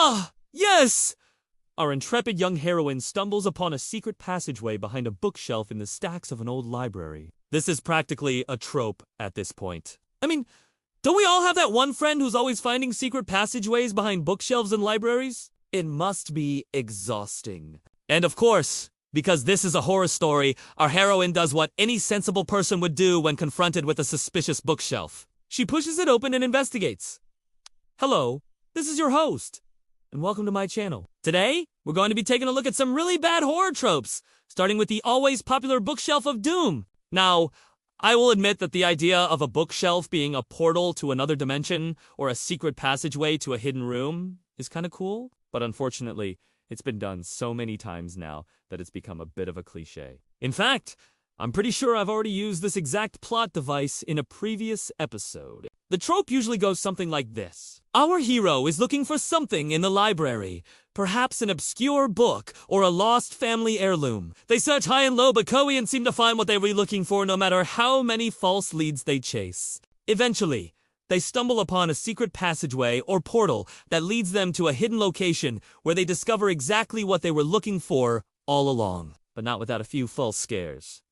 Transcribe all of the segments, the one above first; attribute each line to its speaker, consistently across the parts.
Speaker 1: Ah, yes! Our intrepid young heroine stumbles upon a secret passageway behind a bookshelf in the stacks of an old library. This is practically a trope at this point. I mean, don't we all have that one friend who's always finding secret passageways behind bookshelves in libraries? It must be exhausting. And of course, because this is a horror story, our heroine does what any sensible person would do when confronted with a suspicious bookshelf. She pushes it open and investigates. Hello, this is your host, and welcome to my channel. Today, we're going to be taking a look at some really bad horror tropes, starting with the always popular bookshelf of doom. Now, I will admit that the idea of a bookshelf being a portal to another dimension or a secret passageway to a hidden room is kind of cool, but unfortunately, it's been done so many times now that it's become a bit of a cliche. In fact, I'm pretty sure I've already used this exact plot device in a previous episode. The trope usually goes something like this. Our hero is looking for something in the library, perhaps an obscure book or a lost family heirloom. They search high and low but can't seem to find what they were looking for no matter how many false leads they chase. Eventually, they stumble upon a secret passageway or portal that leads them to a hidden location where they discover exactly what they were looking for all along, but not without a few false scares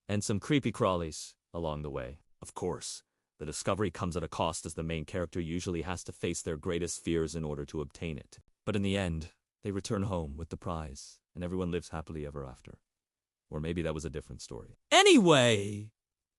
Speaker 1: and some creepy crawlies along the way. Of course, the discovery comes at a cost as the main character usually has to face their greatest fears in order to obtain it. But in the end, they return home with the prize, and everyone lives happily ever after. Or maybe that was a different story. Anyway,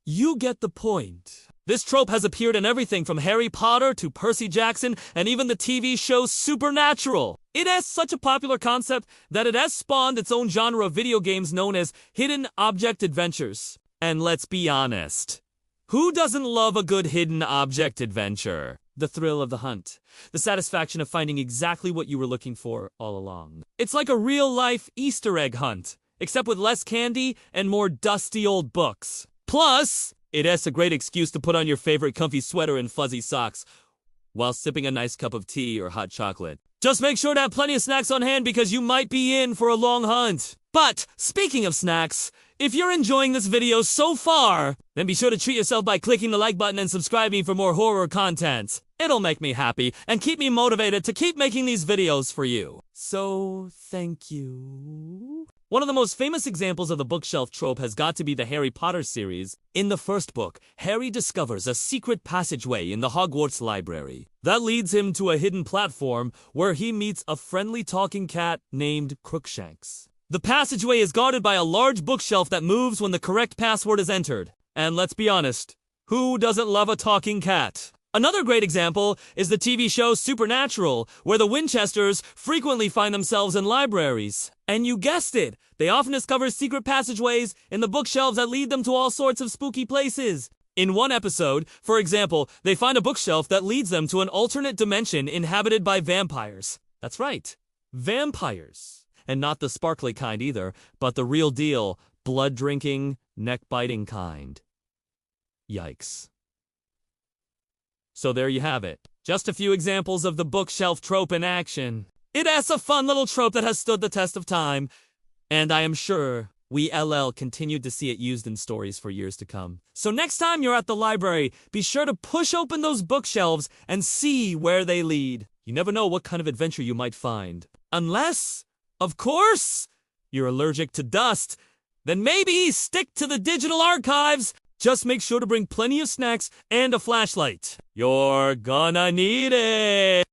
Speaker 1: you get the point. This trope has appeared in everything from Harry Potter to Percy Jackson and even the TV show Supernatural. It has such a popular concept that it has spawned its own genre of video games known as hidden object adventures. And let's be honest, who doesn't love a good hidden object adventure? The thrill of the hunt, the satisfaction of finding exactly what you were looking for all along. It's like a real-life Easter egg hunt, except with less candy and more dusty old books. Plus, it has a great excuse to put on your favorite comfy sweater and fuzzy socks while sipping a nice cup of tea or hot chocolate. Just make sure to have plenty of snacks on hand because you might be in for a long hunt. But, speaking of snacks, if you're enjoying this video so far, then be sure to treat yourself by clicking the like button and subscribing for more horror content. It'll make me happy and keep me motivated to keep making these videos for you. So, thank you. One of the most famous examples of the bookshelf trope has got to be the Harry Potter series. In the first book, Harry discovers a secret passageway in the Hogwarts library. That leads him to a hidden platform where he meets a friendly talking cat named Crookshanks. The passageway is guarded by a large bookshelf that moves when the correct password is entered. And let's be honest, who doesn't love a talking cat? Another great example is the TV show Supernatural, where the Winchesters frequently find themselves in libraries. And you guessed it, they often discover secret passageways in the bookshelves that lead them to all sorts of spooky places. In one episode, for example, they find a bookshelf that leads them to an alternate dimension inhabited by vampires. That's right, vampires. And not the sparkly kind either, but the real deal, blood-drinking, neck-biting kind. Yikes. So there you have it. Just a few examples of the bookshelf trope in action. It has a fun little trope that has stood the test of time, and I am sure we LL continued to see it used in stories for years to come. So next time you're at the library, be sure to push open those bookshelves and see where they lead. You never know what kind of adventure you might find. Unless, of course, you're allergic to dust, then maybe stick to the digital archives. Just make sure to bring plenty of snacks and a flashlight. You're gonna need it.